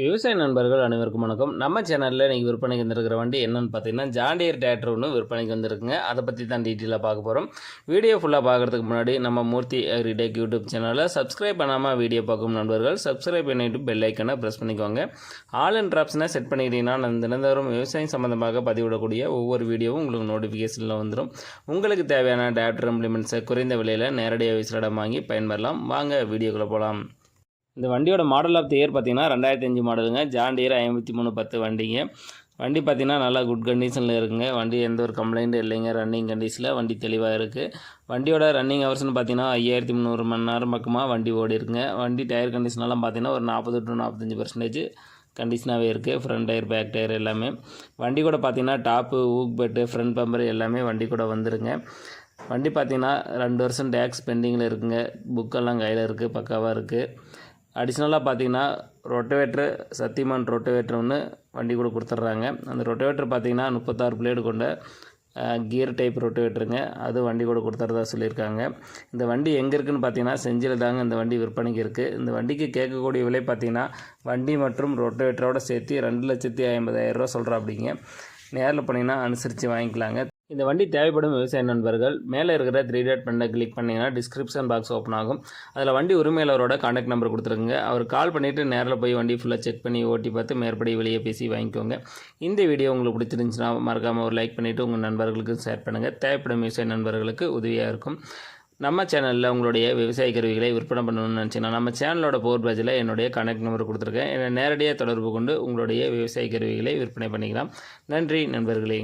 விவசாய நண்பர்கள் அனைவருக்கும் வணக்கம். நம்ம சேனலில் இன்றைக்கி விற்பனைக்கு வந்திருக்கிற வண்டி என்னென்னு பார்த்தீங்கன்னா ஜாண்டியர் டிராக்டர் ஒன்று விற்பனைக்கு வந்திருக்குங்க. அதை பற்றி தான் டீட்டெயிலாக பார்க்க போகிறோம். வீடியோ ஃபுல்லாக பார்க்குறதுக்கு முன்னாடி நம்ம மூர்த்தி அக்ரிடெக் யூடியூப் சேனலை சப்ஸ்கிரைப் பண்ணாமல் வீடியோ பார்க்கும் நண்பர்கள் சப்ஸ்கிரைப் பண்ணிவிட்டு பெல் ஐக்கனை ப்ரெஸ் பண்ணிக்கோங்க. ஆல் அண்ட் ஆப்ஷனை செட் பண்ணிக்கிட்டீங்கன்னா நான் தினந்தோறும் விவசாயம் சம்மந்தமாக பதிவிடக்கூடிய ஒவ்வொரு வீடியோவும் உங்களுக்கு நோட்டிஃபிகேஷனில் வந்துடும். உங்களுக்கு தேவையான டிராக்டர் இம்ப்ளிமெண்ட்ஸை குறைந்த விலையில் நேரடியாக விசிலடம் வாங்கி பயன்பெறலாம். வாங்க வீடியோக்குள்ளே போகலாம். இந்த வண்டியோட மாடல் ஆஃப் தி இயர் பார்த்தீங்கன்னா 2005 மாடலுங்க. ஜாண்டியர் 5310 வண்டிங்க. வண்டி பார்த்தீங்கன்னா நல்லா குட் கண்டிஷனில் இருக்குங்க. வண்டி எந்த ஒரு கம்ப்ளைண்ட்டும் இல்லைங்க. ரன்னிங் கண்டிஷனில் வண்டி தெளிவாக இருக்குது. வண்டியோட ரன்னிங் ஹவர்ஸ்னு பார்த்தீங்கன்னா 5300 மணி நேரம் பக்கமாக வண்டி ஓடி இருக்குங்க. வண்டி டயர் கண்டிஷனெல்லாம் பார்த்தீங்கன்னா ஒரு 40 to 45% கண்டிஷனாகவே இருக்குது. ஃப்ரண்ட் டயர் பேக் டயர் எல்லாமே. வண்டி கூட பார்த்தீங்கன்னா டாப்பு ஊக் பெட்டு ஃப்ரண்ட் பம்பர் எல்லாமே வண்டி கூட வந்துருங்க. வண்டி பார்த்தீங்கன்னா 2 வருஷம் டேக்ஸ் பெண்டிங்கில் இருக்குங்க. புக்கெல்லாம் கையில் இருக்குது, பக்காவாக இருக்குது. அடிஷ்னலாக பார்த்தீங்கன்னா ரொட்டவேட்ரு சத்தியமான் ரொட்டவேட்ரு ஒன்று வண்டி கூட கொடுத்துட்றாங்க. அந்த ரொட்டவேட்ரு பார்த்தீங்கன்னா 36 பிளேடு கொண்ட கியர் டைப் ரொட்டவேட்ருங்க. அது வண்டி கூட கொடுத்துறதா சொல்லியிருக்காங்க. இந்த வண்டி எங்கே இருக்குதுன்னு பார்த்தீங்கன்னா செஞ்சியில் தாங்க இந்த வண்டி விற்பனைக்கு இருக்குது. இந்த வண்டிக்கு கேட்கக்கூடிய விலை பார்த்தீங்கன்னா வண்டி மற்றும் ரொட்டவேட்டரோட சேர்த்து 2,50,000 சொல்கிறா. அப்படிங்க நேரில் போனீங்கன்னா அனுசரித்து வாங்கிக்கலாங்க. இந்த வண்டி தேவைப்படும் விவசாய நண்பர்கள் மேலே இருக்கிற 3 டாட் பண்ணை கிளிக் பண்ணிங்கன்னா டிஸ்கிரிப்ஷன் பாக்ஸ் ஓப்பன் ஆகும். அதில் வண்டி உரிமையாளரோட கான்டாக்ட் நம்பர் கொடுத்துருங்க. அவர் கால் பண்ணிவிட்டு நேரில் போய் வண்டி ஃபுல்லாக செக் பண்ணி ஓட்டி பார்த்து மேற்படி வெளியே பேசி வாங்கிக்கோங்க. இந்த வீடியோ உங்களுக்கு பிடிச்சிருந்துச்சுன்னா மறக்காமல் ஒரு லைக் பண்ணிவிட்டு உங்கள் நண்பர்களுக்கு ஷேர் பண்ணுங்கள். தேவைப்படும் விவசாய நண்பர்களுக்கு உதவியாக இருக்கும். நம்ம சேனலில் உங்களுடைய விவசாய கருவிகளை விற்பனை பண்ணணும்னு நினச்சிங்கன்னா நம்ம சேனலோட போர் பேஜில் என்னுடைய கான்டாக்ட் நம்பர் கொடுத்துருக்கேன். என்னை நேரடியாக தொடர்பு கொண்டு உங்களுடைய விவசாய கருவிகளை விற்பனை பண்ணிக்கலாம். நன்றி நண்பர்களே.